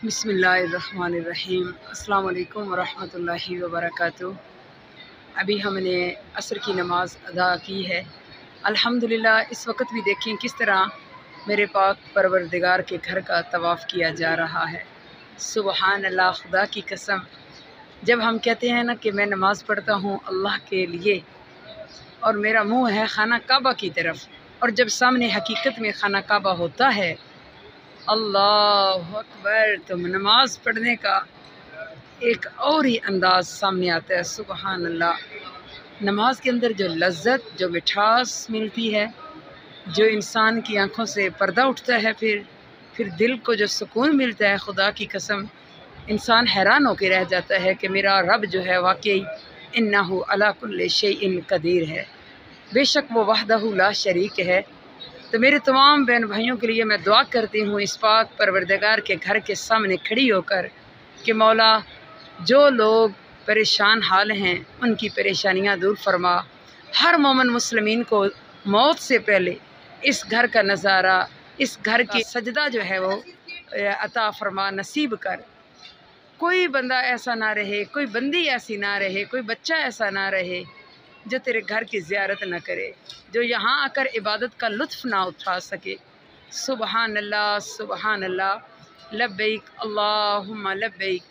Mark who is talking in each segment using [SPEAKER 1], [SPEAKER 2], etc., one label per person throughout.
[SPEAKER 1] بسم اللہ الرحمن الرحیم۔ السلام علیکم ورحمۃ اللہ وبرکاتہ۔ ابھی ہم نے عصر کی نماز ادا کی ہے۔ الحمدللہ اس وقت بھی دیکھیں کس طرح میرے پاک پروردگار کے گھر کا طواف کیا جا رہا ہے۔ سبحان اللہ، خدا کی قسم، جب ہم کہتے ہیں نا کہ میں نماز پڑھتا ہوں اللہ کے لیے اور میرا منہ ہے خانہ کعبہ کی طرف، اور جب سامنے حقیقت میں خانہ کعبہ ہوتا ہے، اللہ اکبر، تو نماز پڑھنے کا ایک اور ہی انداز سامنے آتا ہے۔ سبحان اللہ، نماز کے اندر جو لذت، جو مٹھاس ملتی ہے، جو انسان کی آنکھوں سے پردہ اٹھتا ہے، پھر دل کو جو سکون ملتا ہے، خدا کی قسم انسان حیران ہو کے رہ جاتا ہے کہ میرا رب جو ہے واقعی انہ علی کل شیء قدیر ہے، بے شک وہ وحدہ لا شریک ہے۔ تو میرے تمام بہن بھائیوں کے لیے میں دعا کرتی ہوں اس پاک پروردگار کے گھر کے سامنے کھڑی ہو کر کہ مولا، جو لوگ پریشان حال ہیں ان کی پریشانیاں دور فرما، ہر مومن مسلمین کو موت سے پہلے اس گھر کا نظارہ، اس گھر کی سجدہ جو ہے وہ عطا فرما، نصیب کر۔ کوئی بندہ ایسا نہ رہے، کوئی بندی ایسی نہ رہے، کوئی بچہ ایسا نہ رہے جو تیرے گھر کی زیارت نہ کرے، جو یہاں آ کر عبادت کا لطف نہ اٹھا سکے۔ سبحان اللہ، سبحان اللہ، لبیک اللہم لبیک،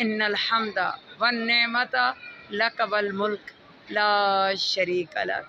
[SPEAKER 1] ان الحمد والنعمت لک والملک لا شریک لک۔